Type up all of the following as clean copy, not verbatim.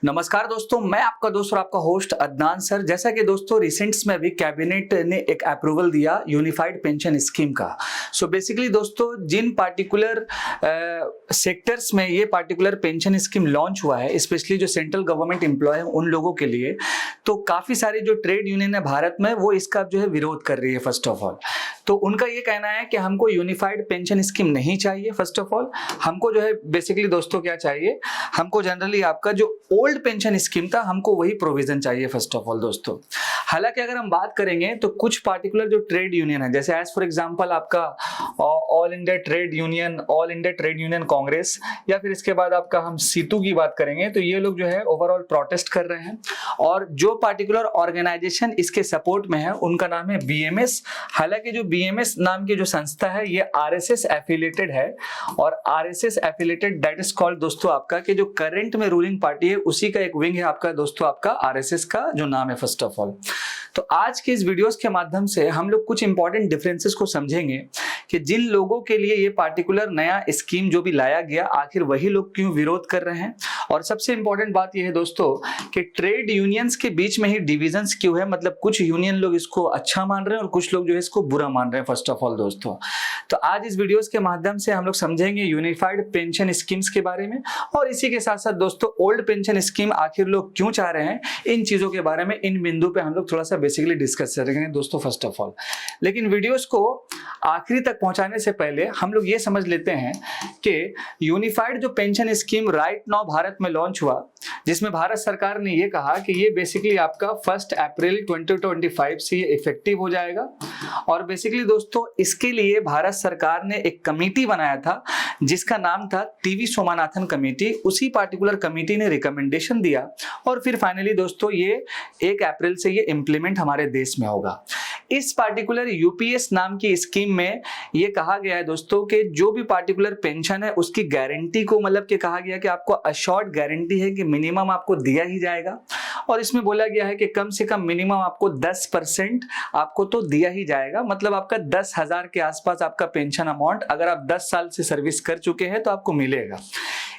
नमस्कार दोस्तों, मैं आपका दोस्त और आपका होस्ट अदनान सर। जैसा कि दोस्तों रिसेंट्स में अभी कैबिनेट ने एक अप्रूवल दिया यूनिफाइड पेंशन स्कीम का। सो बेसिकली दोस्तों जिन पार्टिकुलर सेक्टर्स में ये पार्टिकुलर पेंशन स्कीम लॉन्च हुआ है, स्पेशली जो सेंट्रल गवर्नमेंट एम्प्लॉय है उन लोगों के लिए, तो काफ़ी सारे जो ट्रेड यूनियन है भारत में वो इसका जो है विरोध कर रही है। फर्स्ट ऑफ ऑल तो उनका ये कहना है कि हमको यूनिफाइड पेंशन स्कीम नहीं चाहिए। फर्स्ट ऑफ ऑल हमको जो है बेसिकली दोस्तों क्या चाहिए, हमको जनरली आपका जो ओल्ड पेंशन स्कीम था हमको वही प्रोविजन चाहिए। फर्स्ट ऑफ ऑल दोस्तों, हालांकि अगर हम बात करेंगे तो कुछ पार्टिकुलर जो ट्रेड यूनियन है, जैसे एज फॉर एग्जांपल आपका all India trade union Congress, या फिर इसके बाद आपका हम सीटू की बात करेंगे, तो ये लोग जो है ओवरऑल प्रोटेस्ट कर रहे हैं। और जो पार्टिकुलर ऑर्गेनाइजेशन इसके सपोर्ट में है उनका नाम है बीएमएस। हालांकि जो बीएमएस नाम की जो संस्था है ये आरएसएस एफिलिएटेड है, और RSS affiliated that is called दोस्तों आपका कि जो करंट में रूलिंग पार्टी है उसी का एक विंग है आपका दोस्तों आपका आरएसएस का जो नाम है। फर्स्ट ऑफ ऑल तो आज के इस वीडियोस के माध्यम से हम लोग कुछ इंपॉर्टेंट डिफरेंसेस को समझेंगे कि जिन लोगों के लिए ये पार्टिकुलर नया स्कीम जो भी लाया गया आखिर वही लोग क्यों विरोध कर रहे हैं। और सबसे इंपॉर्टेंट बात यह है दोस्तों कि ट्रेड यूनियंस के बीच में ही डिविजन्स क्यों है, मतलब कुछ यूनियन लोग इसको अच्छा मान रहे हैं और कुछ लोग जो है इसको बुरा मान रहे हैं। फर्स्ट ऑफ ऑल दोस्तों तो आज इस वीडियोस के माध्यम से हम लोग समझेंगे यूनिफाइड पेंशन स्कीम्स के बारे में, और इसी के साथ साथ दोस्तों ओल्ड पेंशन स्कीम आखिर लोग क्यों चाह रहे हैं, इन चीजों के बारे में इन बिंदु पे हम लोग थोड़ा सा बेसिकली डिस्कस करेंगे दोस्तों। फर्स्ट ऑफ ऑल लेकिन वीडियोस को आखिरी तक पहुंचाने से पहले हम लोग ये समझ लेते हैं कि यूनिफाइड जो pension scheme right now Bharat में लॉन्च हुआ, जिसमें भारत सरकार ने ये कहा कि ये बेसिकली आपका 1 अप्रैल 2025 से ये इफेक्टिव हो जाएगा। और बेसिकली दोस्तों इसके लिए भारत सरकार ने एक कमेटी बनाया था जिसका नाम था टीवी सोमानाथन कमेटी। उसी पार्टिकुलर कमेटी ने रिकमेंडेशन दिया और फिर फाइनली दोस्तों ये 1 अप्रैल से ये इंप्लीमेंट हमारे देश में होगा। इस पार्टिकुलर यूपीएस नाम की स्कीम में ये कहा गया है दोस्तों कि जो भी पार्टिकुलर पेंशन है उसकी गारंटी को मतलब कि कहा गया कि आपको अश्योर्ड गारंटी है कि मिनिमम आपको दिया ही जाएगा। और इसमें बोला गया है कि कम से कम मिनिमम आपको 10% आपको तो दिया ही जाएगा, मतलब आपका 10,000 के आसपास आपका पेंशन अमाउंट अगर आप 10 साल से सर्विस कर चुके हैं तो आपको मिलेगा।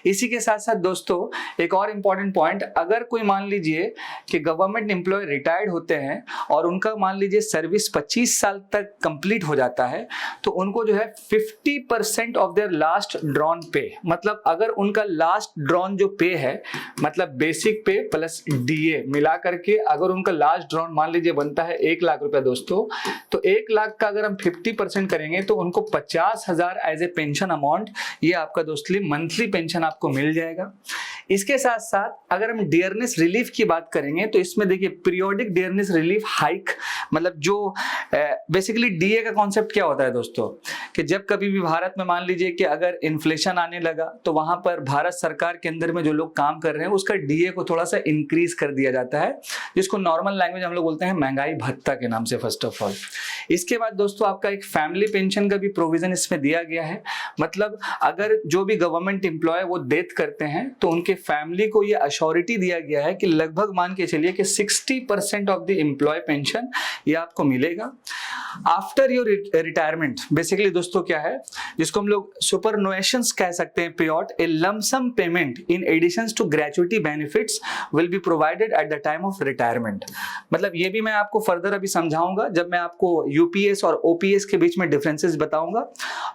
इसी के साथ साथ दोस्तों एक और इंपॉर्टेंट पॉइंट, अगर कोई मान लीजिए कि गवर्नमेंट एम्प्लॉय रिटायर्ड होते हैं और उनका मान लीजिए सर्विस 25 साल तक कंप्लीट हो जाता है तो उनको जो है 50% ऑफ देयर लास्ट ड्रॉन पे, मतलब अगर उनका लास्ट ड्रॉन जो पे है मतलब बेसिक पे प्लस डीए मिला करके अगर उनका लास्ट ड्रॉन मान लीजिए बनता है 1 लाख रुपया दोस्तों, तो 1 लाख का अगर हम 50% करेंगे तो उनको 50,000 एज ए पेंशन अमाउंट ये आपका दोस्तली मंथली पेंशन आपको मिल जाएगा। इसके साथ साथ अगर हम डियरनेस रिलीफ की बात करेंगे तो इसमें देखिए पीरियोडिक डियरनेस रिलीफ हाइक, मतलब जो बेसिकली डीए का कॉन्सेप्ट क्या होता है दोस्तों कि जब कभी भी भारत में मान लीजिए कि अगर इन्फ्लेशन आने लगा तो वहां पर भारत सरकार के अंदर में जो लोग काम कर रहे हैं उसका डीए को थोड़ा सा इंक्रीज कर दिया जाता है, जिसको नॉर्मल लैंग्वेज हम लोग बोलते हैं महंगाई भत्ता के नाम से। फर्स्ट ऑफ ऑल इसके बाद दोस्तों आपका एक फैमिली पेंशन का भी प्रोविजन इसमें दिया गया है, मतलब अगर जो भी गवर्नमेंट एम्प्लॉय वो डेथ करते हैं तो उनके फैमिली को ये अश्योरिटी दिया गया है कि लगभग मान के चलिए कि 60% ऑफ द एम्प्लॉय पेंशन ये आपको मिलेगा आफ्टर योर रिटायरमेंट। बेसिकली दोस्तों क्या है जिसको हम लोग सुपरनोएशंस कह सकते हैं pay out, a lump sum payment in addition to gratuity benefits will be provided at the time of retirement. मतलब ये भी मैं आपको फर्दर अभी समझाऊंगा जब मैं आपको यूपीएस और ओपीएस के बीच में डिफरेंसेस बताऊंगा।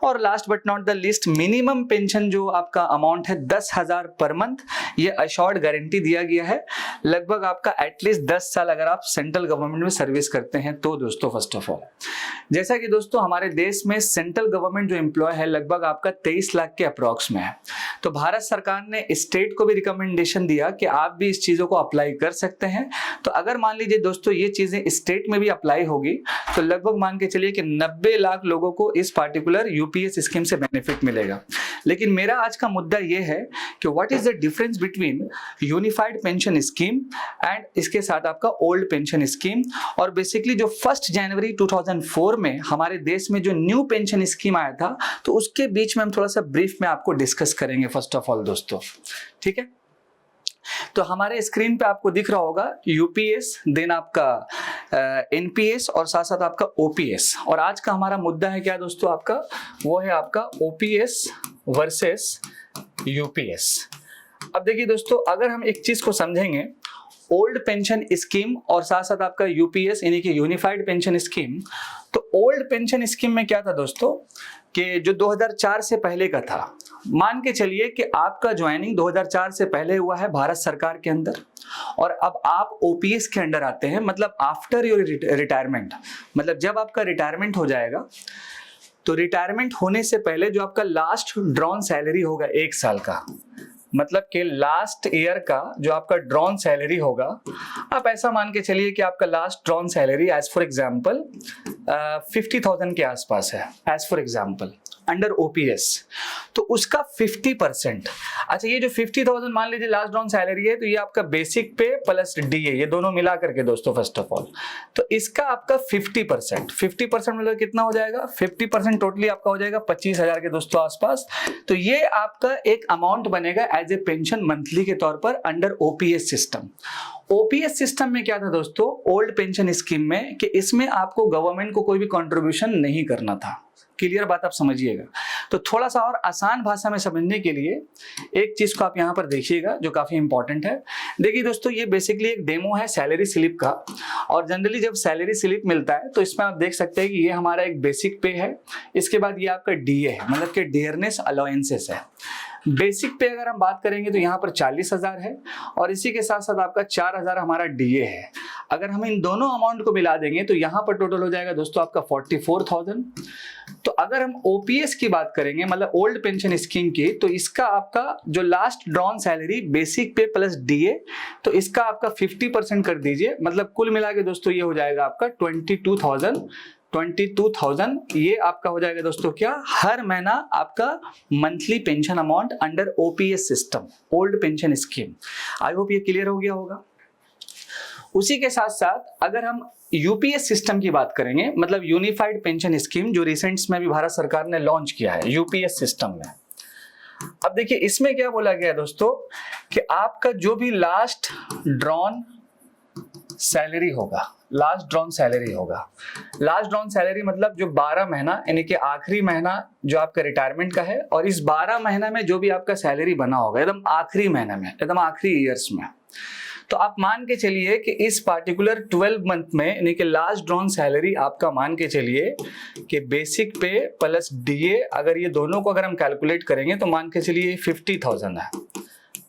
और last but not the list, minimum pension जो आपका अमाउंट है 10,000 पर मंथ, ये अश्योर्ड गारंटी दिया गया है लगभग आपका एटलीस्ट 10 साल अगर आप सेंट्रल गवर्नमेंट में सर्विस करते हैं तो दोस्तों। फर्स्ट ऑफ ऑल जैसा कि दोस्तों हमारे देश में सेंट्रल गवर्नमेंट जो एम्प्लॉय है लगभग आपका 23 लाख के अप्रॉक्स में है, तो भारत सरकार ने स्टेट को भी रिकमेंडेशन दिया कि आप भी इस चीजों को अप्लाई कर सकते हैं। तो अगर मान लीजिए दोस्तों ये चीजें स्टेट में भी अप्लाई होगी तो लगभग मान के चलिए कि 90 लाख लोगों को इस पार्टिकुलर यूपीएस स्कीम से बेनिफिट मिलेगा। लेकिन मेरा आज का मुद्दा यह है कि what is the difference between unified pension scheme and इसके साथ आपका ओल्ड पेंशन स्कीम। और बेसिकली जो 1 जनवरी 2004 में हमारे देश में जो न्यू पेंशन स्कीम आया था तो उसके बीच में हम थोड़ा सा ब्रीफ में आपको डिस्कस करेंगे। फर्स्ट ऑफ ऑल दोस्तों ठीक है, तो हमारे स्क्रीन पे आपको दिख रहा होगा यूपीएस, देन आपका एनपीएस और साथ साथ आपका ओपीएस। और आज का हमारा मुद्दा है क्या दोस्तों, आपका वो है आपका ओपीएस वर्सेस यूपीएस। अब देखिए दोस्तों, अगर हम एक चीज को समझेंगे, ओल्ड पेंशन स्कीम और साथ साथ आपका यूपीएस यानी कि यूनिफाइड पेंशन स्कीम, तो ओल्ड पेंशन स्कीम में क्या था दोस्तों कि जो 2004 से पहले का था, मान के चलिए कि आपका ज्वाइनिंग 2004 से पहले हुआ है भारत सरकार के अंदर, और अब आप ओपीएस के अंडर आते हैं, मतलब आफ्टर योर रिटायरमेंट, मतलब जब आपका रिटायरमेंट हो जाएगा, तो रिटायरमेंट होने से पहले जो आपका लास्ट ड्रॉन सैलरी होगा 1 साल का, मतलब कि लास्ट ईयर का जो आपका ड्रॉन सैलरी होगा, आप ऐसा मान के चलिए कि आपका last drawn salary as for example 50,000 के आसपास है, as for example under OPS, तो उसका 50%, अच्छा ये जो 50,000 मान लीजिए लास्ट ड्रॉन सैलरी है, तो ये आपका बेसिक पे प्लस डीए, ये दोनों मिला करके दोस्तों फर्स्ट ऑफ ऑल, तो इसका आपका 50% मतलब कितना हो जाएगा, 50% टोटली आपका हो जाएगा 25,000 के दोस्तों आसपास। तो ये आपका एक अमाउंट बनेगा एज ए पेंशन मंथली के तौर पर under OPS system. OPS system में क्या था दोस्तों, ओल्ड पेंशन स्कीम में, कि इसमें आपको गवर्नमेंट को कोई भी कंट्रीब्यूशन नहीं करना था। क्लियर बात आप समझिएगा। तो थोड़ा सा और आसान भाषा में समझने के लिए एक चीज को आप यहाँ पर देखिएगा जो काफी इंपॉर्टेंट है। देखिए दोस्तों, ये बेसिकली एक डेमो है सैलरी स्लिप का, और जनरली जब सैलरी स्लिप मिलता है तो इसमें आप देख सकते हैं कि ये हमारा एक बेसिक पे है, इसके बाद ये आपका डीए है, मतलब कि डियरनेस अलाउंसेस है। बेसिक पे अगर हम बात करेंगे तो यहाँ पर 40,000 है, और इसी के साथ साथ आपका 4,000 हमारा डीए है। अगर हम इन दोनों अमाउंट को मिला देंगे तो यहाँ पर टोटल हो जाएगा दोस्तों आपका 44,000। तो अगर हम ओपीएस की बात करेंगे, मतलब ओल्ड पेंशन स्कीम की, तो इसका आपका जो लास्ट ड्रॉन सैलरी बेसिक पे प्लस डीए, तो इसका आपका 50% कर दीजिए, मतलब कुल मिला के दोस्तों ये हो जाएगा आपका 22,000 ये आपका हो जाएगा दोस्तों क्या, हर महीना आपका monthly pension amount under OPS system, old pension scheme. I hope ये क्लियर हो गया होगा। उसी के साथ साथ अगर हम यूपीएस सिस्टम की बात करेंगे, मतलब यूनिफाइड पेंशन स्कीम, जो रिसेंट्स में भी भारत सरकार ने लॉन्च किया है यूपीएस सिस्टम में। अब देखिए इसमें क्या बोला गया दोस्तों कि आपका जो भी लास्ट ड्रॉन सैलरी होगा, लास्ट ड्रॉन सैलरी मतलब जो 12 महीना यानी कि आखिरी महीना जो आपका रिटायरमेंट का है, और इस 12 महीना में जो भी आपका सैलरी बना होगा एकदम आखिरी महीने में, एकदम आखिरी ईयर्स में, तो आप मान के चलिए कि इस पार्टिकुलर 12 मंथ में यानी कि लास्ट ड्रॉन सैलरी आपका मान के चलिए कि बेसिक पे प्लस डीए, अगर ये दोनों को अगर हम कैलकुलेट करेंगे तो मान के चलिए 50,000 है,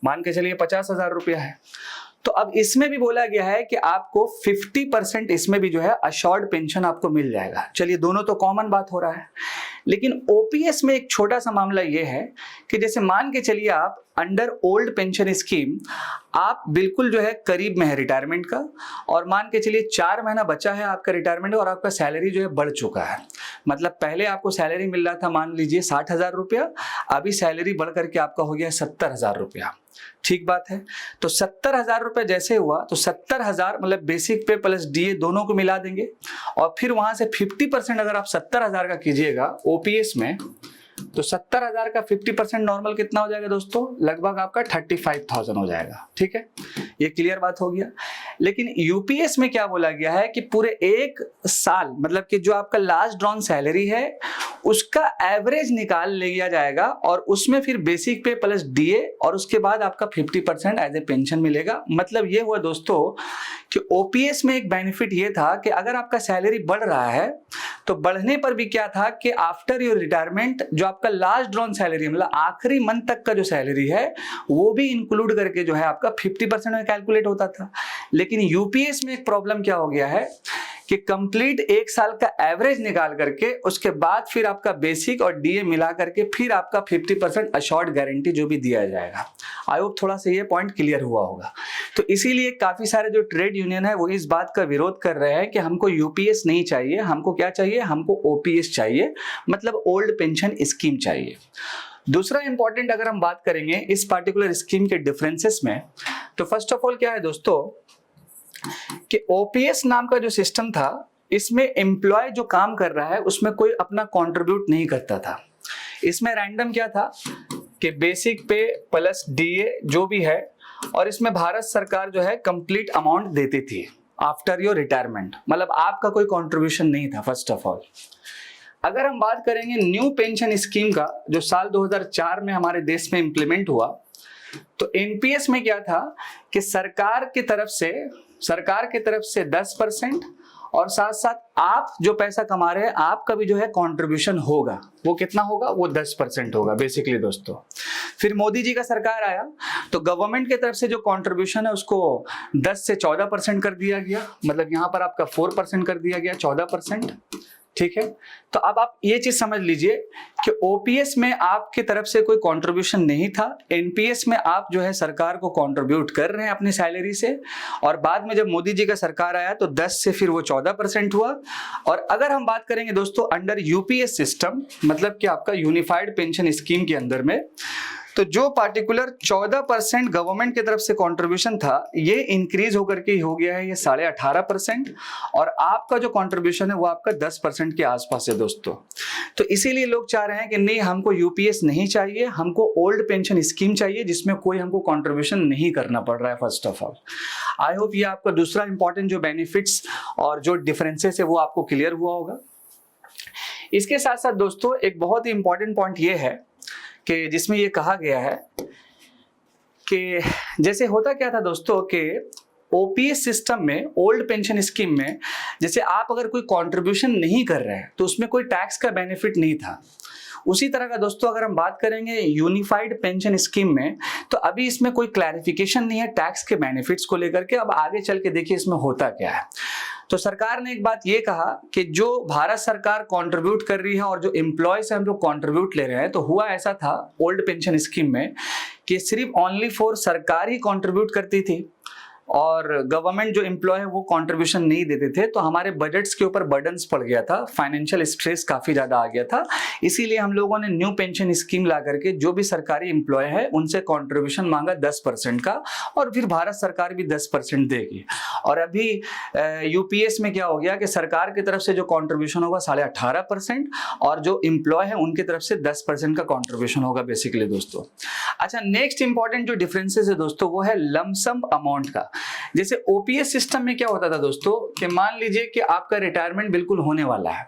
मान के चलिए 50,000 रुपया है। तो अब इसमें भी बोला गया है कि आपको 50% इसमें भी जो है अशोर्ड पेंशन आपको मिल जाएगा। चलिए दोनों तो कॉमन बात हो रहा है, लेकिन ओपीएस में एक छोटा सा मामला ये है कि जैसे मान के चलिए आप अंडर ओल्ड पेंशन स्कीम आप बिल्कुल जो है करीब में है रिटायरमेंट का, और मान के चलिए 4 महीना बचा है आपका रिटायरमेंट, और आपका सैलरी जो है बढ़ चुका है, मतलब पहले आपको सैलरी मिल रहा था मान लीजिए 60,000 रुपया, अभी सैलरी बढ़ करके आपका हो गया 70,000 रुपया। ठीक बात है। तो 70,000 रुपए जैसे हुआ तो 70,000 मतलब बेसिक पे प्लस डीए दोनों को मिला देंगे, और फिर वहां से 50% अगर आप 70,000 का कीजिएगा ओपीएस में, तो 70,000 का 50% नॉर्मल कितना हो जाएगा दोस्तों, लगभग आपका 35,000 हो जाएगा। ठीक है, ये क्लियर बात हो गया। लेकिन यूपीएस में क्या बोला गया है कि पूरे 1 साल मतलब कि जो आपका लास्ट ड्रॉन सैलरी है उसका एवरेज निकाल लिया जाएगा, और उसमें फिर बेसिक पे प्लस डीए, और उसके बाद आपका 50% एज ए पेंशन मिलेगा। मतलब ये हुआ दोस्तों कि ओपीएस में एक बेनिफिट ये था कि अगर आपका सैलरी बढ़ रहा है तो बढ़ने पर भी क्या था कि आफ्टर योर रिटायरमेंट जो आपका लास्ट ड्रॉन सैलरी मतलब आखिरी मंथ तक का जो सैलरी है वो भी इंक्लूड करके जो है आपका 50% में कैलकुलेट होता था। लेकिन यूपीएस में एक प्रॉब्लम क्या हो गया है कि कंप्लीट 1 साल का एवरेज निकाल करके उसके बाद फिर आपका बेसिक और डीए मिला करके फिर आपका 50% अशोर्ड गारंटी जो भी दिया जाएगा। आई होप थोड़ा सा ये पॉइंट क्लियर हुआ होगा। तो इसीलिए काफी सारे जो ट्रेड यूनियन है वो इस बात का विरोध कर रहे हैं कि हमको यूपीएस नहीं चाहिए, हमको क्या चाहिए, हमको ओपीएस चाहिए, मतलब ओल्ड पेंशन स्कीम चाहिए। दूसरा इंपॉर्टेंट अगर हम बात करेंगे इस पार्टिकुलर स्कीम के डिफरेंसेस में, तो फर्स्ट ऑफ ऑल क्या है दोस्तों कि ओपीएस नाम का जो सिस्टम था इसमें एम्प्लॉय जो काम कर रहा है उसमें कोई अपना कंट्रीब्यूट नहीं करता था। इसमें रैंडम क्या था कि बेसिक पे प्लस डीए जो भी है, और इसमें भारत सरकार जो है कंप्लीट अमाउंट देती थी आफ्टर योर रिटायरमेंट, मतलब आपका कोई कंट्रीब्यूशन नहीं था फर्स्ट ऑफ ऑल। अगर हम बात करेंगे न्यू पेंशन स्कीम का जो साल 2004 में हमारे देश में इंप्लीमेंट हुआ, तो एनपीएस में क्या था कि सरकार की तरफ से 10% और साथ साथ आप जो पैसा कमा रहे हैं आपका भी जो है कंट्रीब्यूशन होगा, वो कितना होगा, वो 10% होगा बेसिकली दोस्तों। फिर मोदी जी का सरकार आया तो गवर्नमेंट की तरफ से जो कंट्रीब्यूशन है उसको 10 से 14% कर दिया गया, मतलब यहां पर आपका 4% कर दिया गया, 14%। ठीक है, तो अब आप ये चीज समझ लीजिए कि ओपीएस में आपकी तरफ से कोई कंट्रीब्यूशन नहीं था, एनपीएस में आप जो है सरकार को कंट्रीब्यूट कर रहे हैं अपनी सैलरी से, और बाद में जब मोदी जी का सरकार आया तो 10 से फिर वो 14% हुआ। और अगर हम बात करेंगे दोस्तों अंडर यूपीएस सिस्टम, मतलब कि आपका यूनिफाइड पेंशन स्कीम के अंदर में, तो जो पार्टिकुलर 14% गवर्नमेंट की तरफ से कंट्रीब्यूशन था ये इंक्रीज होकर के हो गया है ये 18.5%, और आपका जो कंट्रीब्यूशन है वो आपका 10% के आसपास है दोस्तों। तो इसीलिए लोग चाह रहे हैं कि नहीं, हमको यूपीएस नहीं चाहिए, हमको ओल्ड पेंशन स्कीम चाहिए जिसमें कोई हमको कंट्रीब्यूशन नहीं करना पड़ रहा है। First of all I hope ये आपका दूसरा इंपॉर्टेंट जो बेनिफिट्स और जो डिफरेंसेस है वो आपको क्लियर हुआ होगा। इसके साथ साथ दोस्तों एक बहुत ही इंपॉर्टेंट पॉइंट ये है कि जिसमें ये कहा गया है कि जैसे होता क्या था दोस्तों कि ओपीएस सिस्टम में, ओल्ड पेंशन स्कीम में, जैसे आप अगर कोई कंट्रीब्यूशन नहीं कर रहे हैं तो उसमें कोई टैक्स का बेनिफिट नहीं था। उसी तरह का दोस्तों अगर हम बात करेंगे यूनिफाइड पेंशन स्कीम में, तो अभी इसमें कोई क्लैरिफिकेशन नहीं है टैक्स के बेनिफिट्स को लेकर के। अब आगे चल के देखिए इसमें होता क्या है। तो सरकार ने एक बात ये कहा कि जो भारत सरकार कंट्रीब्यूट कर रही है और जो एम्प्लॉय से हम लोग कंट्रीब्यूट ले रहे हैं, तो हुआ ऐसा था ओल्ड पेंशन स्कीम में कि सिर्फ ओनली फॉर सरकार ही कंट्रीब्यूट करती थी और गवर्नमेंट जो एम्प्लॉय है वो कंट्रीब्यूशन नहीं देते थे, तो हमारे बजट्स के ऊपर बर्डन्स पड़ गया था, फाइनेंशियल स्ट्रेस काफी ज्यादा आ गया था। इसीलिए हम लोगों ने न्यू पेंशन स्कीम ला करके जो भी सरकारी एम्प्लॉय है उनसे कंट्रीब्यूशन मांगा 10% का, और फिर भारत सरकार भी 10% देगी। और अभी यूपीएस में क्या हो गया कि सरकार की तरफ से जो कंट्रीब्यूशन होगा 18.5% और जो एम्प्लॉय है उनकी तरफ से 10% का कंट्रीब्यूशन होगा बेसिकली दोस्तों। अच्छा, नेक्स्ट इंपॉर्टेंट जो डिफरेंसेस है दोस्तों वो है लमसम अमाउंट का। जैसे ओपीएस सिस्टम में क्या होता था दोस्तों कि मान लीजिए कि आपका रिटायरमेंट बिल्कुल होने वाला है,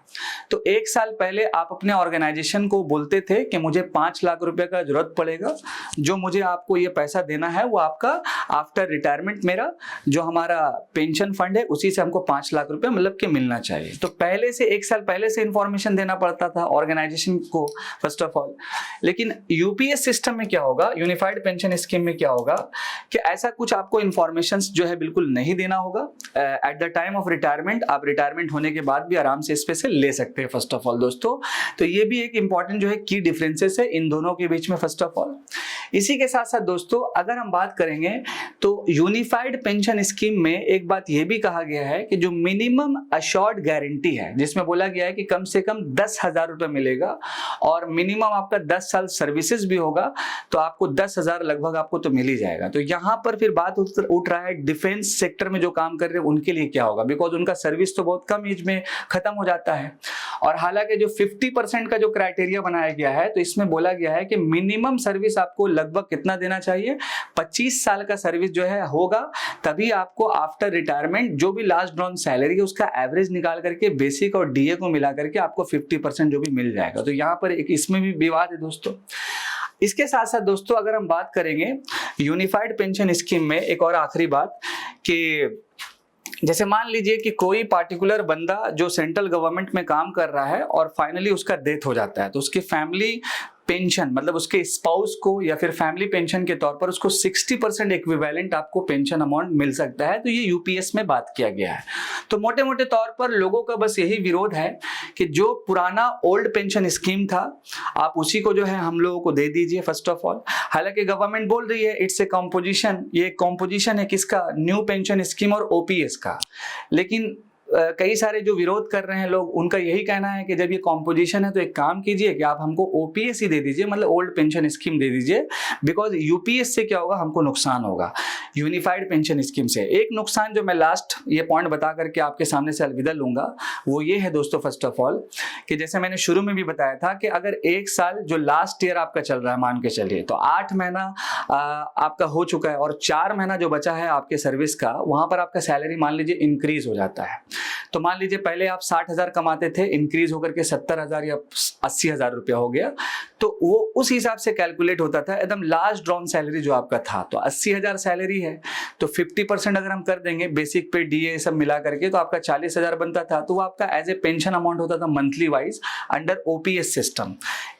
तो एक साल पहले आप अपने ऑर्गेनाइजेशन को बोलते थे कि मुझे 5 लाख रुपए का जरूरत पड़ेगा, जो मुझे आपको ये पैसा देना है वो आपका आफ्टर रिटायरमेंट मेरा जो हमारा पेंशन फंड है उसी से हमको 5 लाख रुपए मतलब कि मिलना चाहिए। तो पहले से एक साल पहले से इंफॉर्मेशन देना पड़ता था ऑर्गेनाइजेशन को फर्स्ट ऑफ ऑल। लेकिन यूपीएस सिस्टम में क्या होगा, यूनिफाइड पेंशन स्कीम में क्या होगा कि ऐसा कुछ आपको इंफॉर्मेशन जो है बिल्कुल नहीं देना होगा। Eight the time of retirement, आप रिटायरमेंट होने के बाद भी आराम से इस पे से ले सकते हैं फर्स्ट ऑफ ऑल दोस्तों। तो ये भी एक इंपॉर्टेंट जो है की डिफरेंसेस है इन दोनों के बीच में फर्स्ट ऑफ ऑल। इसी के साथ साथ दोस्तों अगर हम बात करेंगे तो यूनिफाइड पेंशन स्कीम में एक बात यह भी कहा गया है कि जो मिनिमम अश्योर्ड गारंटी है, जिसमें बोला गया है कि कम से कम 10,000 रुपए मिलेगा और मिनिमम आपका 10 साल सर्विसेज भी होगा तो आपको 10,000 लगभग आपको तो मिल ही जाएगा। तो यहाँ पर फिर बात उठ रहा है डिफेंस सेक्टर में जो काम कर रहे हैं उनके लिए क्या होगा, बिकॉज उनका सर्विस तो बहुत कम एज में खत्म हो जाता है। और हालांकि जो 50% का जो क्राइटेरिया बनाया गया है तो इसमें बोला गया है कि मिनिमम सर्विस आपको लगभग कितना देना चाहिए, 25 साल का सर्विस जो है होगा, तभी आपको आफ्टर रिटायरमेंट जो भी लास्ट ड्रॉन सैलरी है उसका एवरेज निकाल करके बेसिक और डीए को मिला करके आपको 50% जो भी मिल जाएगा। तो यहाँ पर एक इसमें भी विवाद है दोस्तों। इसके साथ साथ दोस्तों अगर हम बात करेंगे यूनिफाइड पेंशन स्कीम में एक और आखिरी बात कि जैसे मान लीजिए कि कोई पार्टिकुलर बंदा जो सेंट्रल गवर्नमेंट में काम कर रहा है और फाइनली उसका डेथ हो जाता है, तो उसकी फैमिली पेंशन मतलब उसके स्पाउस को या फिर फैमिली पेंशन के तौर पर उसको 60% इक्विवेलेंट आपको पेंशन अमाउंट मिल सकता है। तो ये यूपीएस में बात किया गया है। तो मोटे मोटे तौर पर लोगों का बस यही विरोध है कि जो पुराना ओल्ड पेंशन स्कीम था आप उसी को जो है हम लोगों को दे दीजिए फर्स्ट ऑफ ऑल। हालांकि गवर्नमेंट बोल रही है इट्स ए कॉम्पोजिशन, ये कॉम्पोजिशन है किसका, न्यू पेंशन स्कीम और ओपीएस का। लेकिन कई सारे जो विरोध कर रहे हैं लोग उनका यही कहना है कि जब ये कॉम्पोजिशन है तो एक काम कीजिए कि आप हमको ओपीएस ही दे दीजिए, मतलब ओल्ड पेंशन स्कीम दे दीजिए, बिकॉज यूपीएस से क्या होगा हमको नुकसान होगा यूनिफाइड पेंशन स्कीम से। एक नुकसान जो मैं लास्ट ये पॉइंट बता करके आपके सामने से अलविदा लूंगा वो ये है दोस्तों फर्स्ट ऑफ ऑल कि जैसे मैंने शुरू में भी बताया था कि अगर एक साल जो लास्ट ईयर आपका चल रहा है मान के चलिए तो 8 महीना आपका हो चुका है और 4 महीना जो बचा है आपके सर्विस का, वहां पर आपका सैलरी मान लीजिए इंक्रीज हो जाता है। तो मान लीजिए पहले आप 60,000 कमाते थे, इंक्रीज होकर के 70,000 या 80,000 रुपया हो गया, तो वो उस हिसाब से कैलकुलेट होता था एकदम लास्ट ड्रॉन सैलरी जो आपका था। तो 80,000 सैलरी है तो 50% अगर हम कर देंगे बेसिक पे डीए सब मिला करके तो आपका 40,000 बनता था। तो वो आपका एज ए पेंशन अमाउंट होता था monthly wise under OPS system.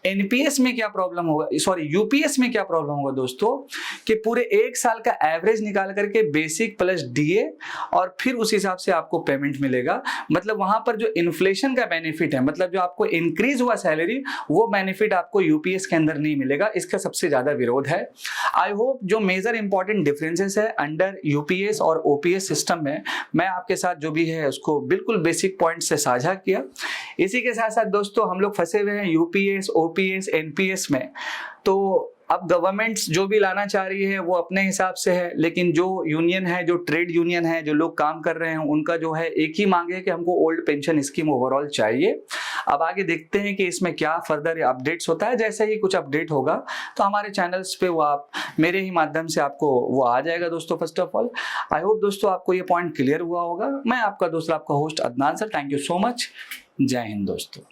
NPS में क्या प्रॉब्लम होगा, सॉरी यूपीएस में क्या प्रॉब्लम होगा दोस्तों, कि पूरे एक साल का एवरेज निकाल करके बेसिक प्लस डीए और फिर उस हिसाब से आपको पेमेंट मिलेगा। मतलब वहां पर जो इन्फ्लेशन का बेनिफिट है, मतलब जो आपको इंक्रीज हुआ सैलरी, वो बेनिफिट आपको यूपीएस के अंदर नहीं मिलेगा। इसका सबसे ज्यादा विरोध है। आई होप जो मेजर इंपॉर्टेंट डिफरेंसेस है अंडर यूपीएस और ओपीएस सिस्टम में मैं आपके साथ जो भी है उसको बिल्कुल बेसिक पॉइंट से साझा किया। इसी के साथ साथ दोस्तों हम लोग फंसे हुए हैं यूपीएस, ओपीएस, एनपीएस में। तो अब गवर्नमेंट्स जो भी लाना चाह रही है वो अपने हिसाब से है, लेकिन जो यूनियन है, जो ट्रेड यूनियन है, जो लोग काम कर रहे हैं, उनका जो है एक ही मांग है कि हमको ओल्ड पेंशन स्कीम ओवरऑल चाहिए। अब आगे देखते हैं कि इसमें क्या फर्दर अपडेट्स होता है। जैसे ही कुछ अपडेट होगा तो हमारे चैनल्स पे वो आप मेरे ही माध्यम से आपको वो आ जाएगा दोस्तों। First of all I hope दोस्तों आपको ये पॉइंट क्लियर हुआ होगा। मैं आपका दोस्त, आपका host Adnan sir, thank you so much. जय हिंद दोस्तों।